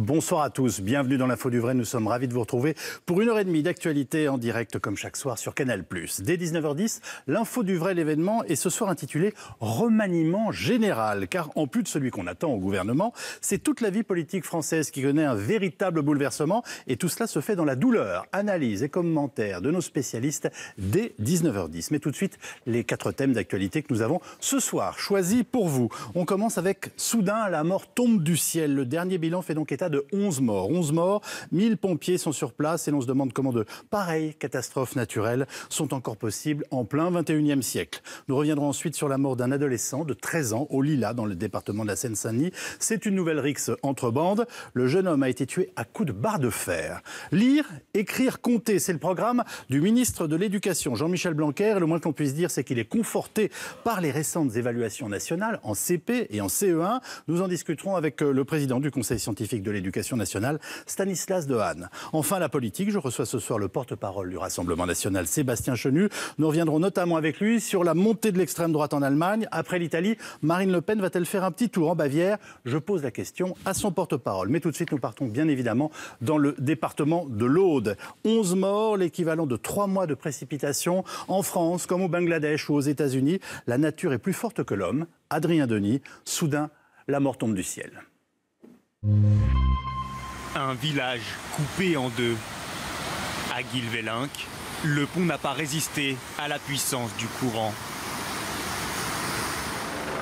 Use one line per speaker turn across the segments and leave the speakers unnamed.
Bonsoir à tous, bienvenue dans l'Info du Vrai. Nous sommes ravis de vous retrouver pour 1h30 d'actualité en direct comme chaque soir sur Canal+. Dès 19h10, l'Info du Vrai, l'événement est ce soir intitulé Remaniement général. Car en plus de celui qu'on attend au gouvernement, c'est toute la vie politique française qui connaît un véritable bouleversement. Et tout cela se fait dans la douleur. Analyse et commentaires de nos spécialistes dès 19h10. Mais tout de suite, les 4 thèmes d'actualité que nous avons ce soir choisis pour vous. On commence avec soudain, la mort tombe du ciel. Le dernier bilan fait donc état de 11 morts. 11 morts, 1000 pompiers sont sur place et l'on se demande comment de pareilles catastrophes naturelles sont encore possibles en plein 21e siècle. Nous reviendrons ensuite sur la mort d'un adolescent de 13 ans au Lilas dans le département de la Seine-Saint-Denis. C'est une nouvelle rixe entre bandes. Le jeune homme a été tué à coups de barre de fer. Lire, écrire, compter, c'est le programme du ministre de l'Éducation, Jean-Michel Blanquer. Et le moins que l'on puisse dire, c'est qu'il est conforté par les récentes évaluations nationales en CP et en CE1. Nous en discuterons avec le président du Conseil scientifique de l'Éducation nationale, Stanislas Dehaene. Enfin, la politique. Je reçois ce soir le porte-parole du Rassemblement national, Sébastien Chenu. Nous reviendrons notamment avec lui sur la montée de l'extrême droite en Allemagne. Après l'Italie, Marine Le Pen va-t-elle faire un petit tour en Bavière? Je pose la question à son porte-parole. Mais tout de suite, nous partons bien évidemment dans le département de l'Aude. 11 morts, l'équivalent de 3 mois de précipitations en France, comme au Bangladesh ou aux États-Unis. La nature est plus forte que l'homme. Adrien Denis, soudain, la mort tombe du ciel.
Un village coupé en deux. À Guilvelinck, le pont n'a pas résisté à la puissance du courant.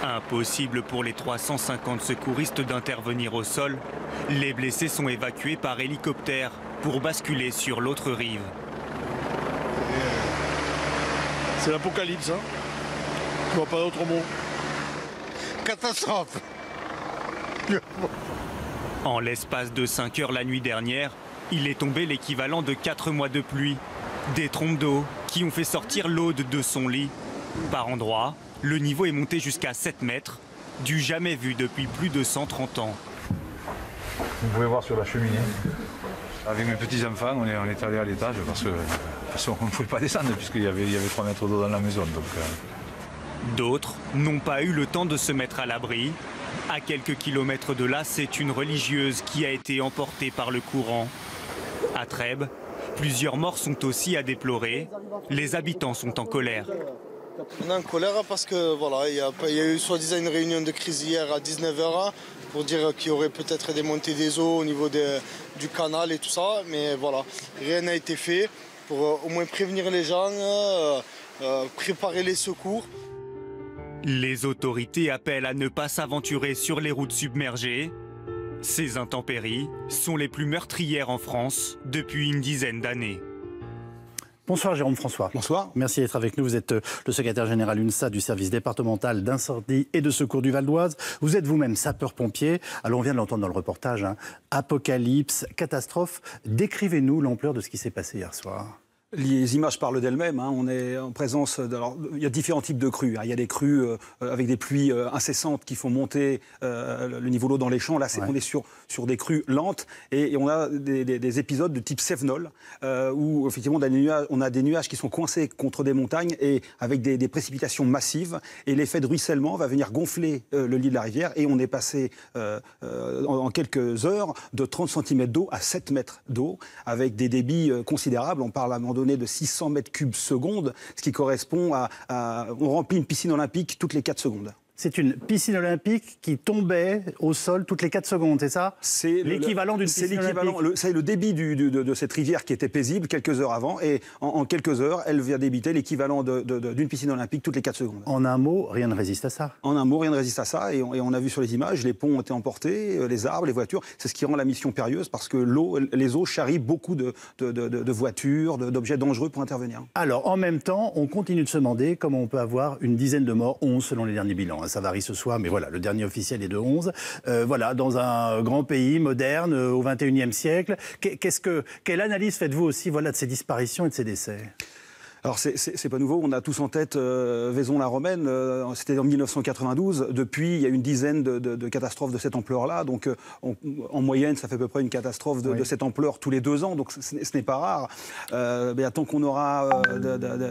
Impossible pour les 350 secouristes d'intervenir au sol. Les blessés sont évacués par hélicoptère pour basculer sur l'autre rive.
C'est l'apocalypse, hein. Je vois pas d'autre mot. Catastrophe.
En l'espace de 5 heures la nuit dernière, il est tombé l'équivalent de 4 mois de pluie. Des trompes d'eau qui ont fait sortir l'Aude de son lit. Par endroits, le niveau est monté jusqu'à 7 mètres, du jamais vu depuis plus de 130 ans.
Vous pouvez voir sur la cheminée. Avec mes petits-enfants, on est allé à l'étage parce qu'on ne pouvait pas descendre puisqu'il y avait 3 mètres d'eau dans la maison.
D'autres n'ont pas eu le temps de se mettre à l'abri. À quelques kilomètres de là, c'est une religieuse qui a été emportée par le courant. À Trèbes, plusieurs morts sont aussi à déplorer. Les habitants sont en colère.
On est en colère parce que voilà, il y a eu soi-disant une réunion de crise hier à 19h pour dire qu'il y aurait peut-être des montées des eaux au niveau du canal et tout ça. Mais voilà, rien n'a été fait pour au moins prévenir les gens, préparer les secours.
Les autorités appellent à ne pas s'aventurer sur les routes submergées. Ces intempéries sont les plus meurtrières en France depuis une dizaine d'années.
Bonsoir Jérôme François.
Bonsoir.
Merci d'être avec nous. Vous êtes le secrétaire général UNSA du service départemental d'incendie et de secours du Val d'Oise. Vous êtes vous-même sapeur-pompier. Alors on vient de l'entendre dans le reportage. Apocalypse, catastrophe. Décrivez-nous l'ampleur de ce qui s'est passé hier soir.
Les images parlent d'elles-mêmes. On est en présence. Alors, il y a différents types de crues. Il y a des crues avec des pluies incessantes qui font monter le niveau de l'eau dans les champs. Là, on est sur des crues lentes. Et on a des épisodes de type Cévenol où, effectivement, on a des nuages qui sont coincés contre des montagnes et avec des précipitations massives. Et l'effet de ruissellement va venir gonfler le lit de la rivière. Et on est passé en quelques heures de 30 cm d'eau à 7 mètres d'eau avec des débits considérables. On parle à un moment donné de 600 mètres cubes seconde, ce qui correspond à... On remplit une piscine olympique toutes les 4 secondes.
C'est une piscine olympique qui tombait au sol toutes les 4 secondes, c'est ça? C'est l'équivalent d'une piscine olympique.
C'est le débit de cette rivière qui était paisible quelques heures avant. Et en quelques heures, elle vient débiter l'équivalent d'une piscine olympique toutes les 4 secondes.
En un mot, rien ne résiste à ça.
En un mot, rien ne résiste à ça. Et on a vu sur les images, les ponts ont été emportés, les arbres, les voitures. C'est ce qui rend la mission périlleuse parce que les eaux charrient beaucoup de voitures, d'objets dangereux pour intervenir.
Alors, en même temps, on continue de se demander comment on peut avoir une dizaine de morts, 11 selon les derniers bilans. Ça varie ce soir, mais voilà, le dernier officiel est de 11. Voilà, dans un grand pays moderne, au XXIe siècle. Quelle analyse faites-vous aussi de ces disparitions et de ces décès ?
Alors, c'est pas nouveau. On a tous en tête Vaison-la-Romaine. C'était en 1992. Depuis, il y a une dizaine de catastrophes de cette ampleur-là. Donc, en moyenne, ça fait à peu près une catastrophe de cette ampleur tous les 2 ans. Donc, ce n'est pas rare. Mais tant qu'on aura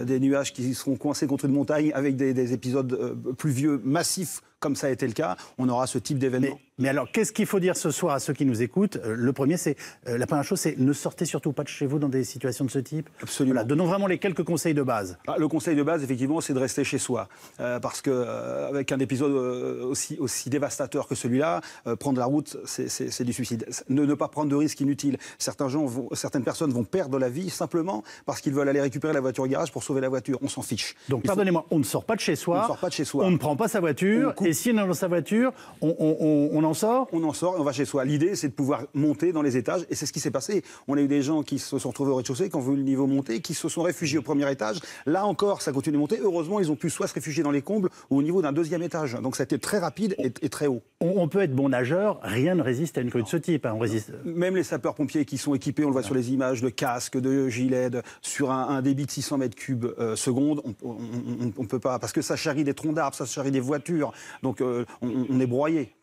des nuages qui seront coincés contre une montagne avec des épisodes pluvieux massifs, comme ça a été le cas, on aura ce type d'événement.
Mais alors, qu'est-ce qu'il faut dire ce soir à ceux qui nous écoutent? La première chose, c'est ne sortez surtout pas de chez vous dans des situations de ce type.
Absolument.
Voilà, donnons vraiment les quelques conseils de base.
Le conseil de base, effectivement, c'est de rester chez soi. Parce qu'avec un épisode aussi dévastateur que celui-là, prendre la route, c'est du suicide. Ne pas prendre de risques inutiles. Certaines personnes vont perdre la vie simplement parce qu'ils veulent aller récupérer la voiture au garage pour sauver la voiture. On s'en fiche.
Donc, pardonnez-moi, on ne sort pas de chez soi.
On ne sort pas de chez soi.
On ne prend pas sa voiture. Et si on est dans sa voiture, on en sort?
On en sort et on va chez soi. L'idée, c'est de pouvoir monter dans les étages. Et c'est ce qui s'est passé. On a eu des gens qui se sont retrouvés au rez-de-chaussée, qui ont vu le niveau monter, qui se sont réfugiés au premier étage. Là encore, ça continue de monter. Heureusement, ils ont pu soit se réfugier dans les combles ou au niveau d'un deuxième étage. Donc ça a été très rapide et très haut.
On peut être bon nageur, rien ne résiste à une crue de ce type. Hein.
Même les sapeurs-pompiers qui sont équipés, on le voit sur les images, de casques, de gilets, sur un débit de 600 mètres cubes seconde, on ne peut pas. Parce que ça charrie des troncs d'arbres, ça charrie des voitures. Donc on est broyé.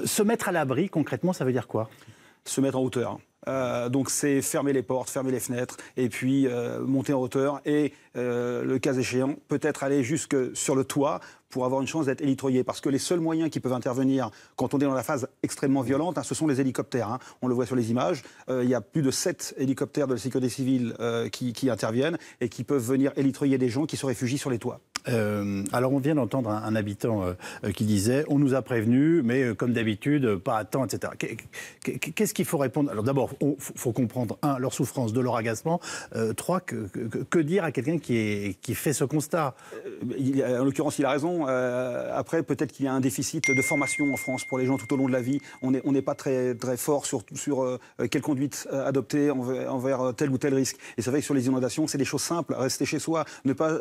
Se mettre à l'abri, concrètement, ça veut dire quoi?
Se mettre en hauteur. Donc c'est fermer les portes, fermer les fenêtres et puis monter en hauteur et le cas échéant peut-être aller jusque sur le toit pour avoir une chance d'être élitroyé. Parce que les seuls moyens qui peuvent intervenir quand on est dans la phase extrêmement violente, ce sont les hélicoptères. On le voit sur les images. Il y a plus de 7 hélicoptères de la sécurité civile qui interviennent et qui peuvent venir élitroyer des gens qui se réfugient sur les toits.
Alors on vient d'entendre un habitant qui disait « on nous a prévenus, mais comme d'habitude, pas à temps, etc. » Qu'est-ce qu'il faut répondre? Alors d'abord, il faut comprendre, 1, leur souffrance, 2, leur agacement, 3, que dire à quelqu'un qui fait ce constat?
En l'occurrence, il a raison. Après, peut-être qu'il y a un déficit de formation en France pour les gens tout au long de la vie. On n'est pas très, très fort sur quelle conduite adopter envers tel ou tel risque. Et c'est vrai que sur les inondations, c'est des choses simples. Rester chez soi, ne pas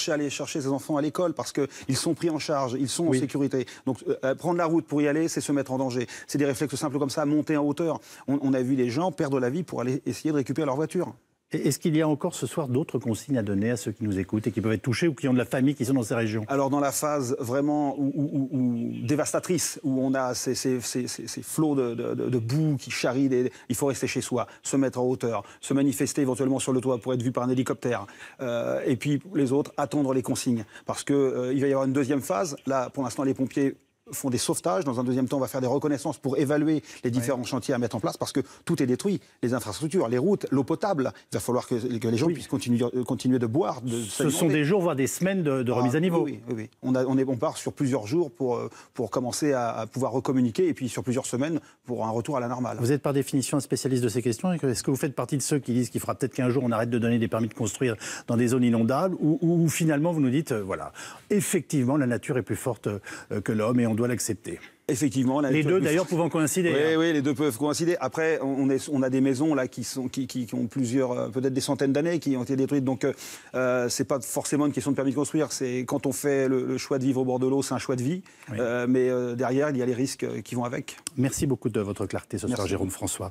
aller chercher ses enfants à l'école parce qu'ils sont pris en charge, ils sont en sécurité. Donc prendre la route pour y aller, c'est se mettre en danger. C'est des réflexes simples comme ça, monter en hauteur. On a vu des gens perdre la vie pour aller essayer de récupérer leur voiture.
Est-ce qu'il y a encore ce soir d'autres consignes à donner à ceux qui nous écoutent et qui peuvent être touchés ou qui ont de la famille qui sont dans ces régions?
Alors dans la phase vraiment dévastatrice, où on a ces flots de boue qui charrient, il faut rester chez soi, se mettre en hauteur, se manifester éventuellement sur le toit pour être vu par un hélicoptère. Et puis les autres, attendre les consignes. Parce qu'il va y avoir une deuxième phase. Là, pour l'instant, les pompiers font des sauvetages. Dans un deuxième temps, on va faire des reconnaissances pour évaluer les différents chantiers à mettre en place parce que tout est détruit. Les infrastructures, les routes, l'eau potable. Il va falloir que les gens puissent continuer de boire.
Ce sont des jours, voire des semaines de remise à niveau.
Oui. On part sur plusieurs jours pour commencer à pouvoir recommuniquer et puis sur plusieurs semaines pour un retour à la normale.
Vous êtes par définition un spécialiste de ces questions. Est-ce que vous faites partie de ceux qui disent qu'il faudra peut-être qu'un jour on arrête de donner des permis de construire dans des zones inondables ou finalement vous nous dites, voilà, effectivement la nature est plus forte que l'homme et on doit l'accepter?
Effectivement,
les deux d'ailleurs pouvant coïncider.
Oui, les deux peuvent coïncider. Après, on a des maisons là qui ont plusieurs, peut-être des centaines d'années, qui ont été détruites. Donc, c'est pas forcément une question de permis de construire. C'est quand on fait le choix de vivre au bord de l'eau, c'est un choix de vie. Oui. Mais derrière, il y a les risques qui vont avec.
Merci beaucoup de votre clarté ce soir, Jérôme François.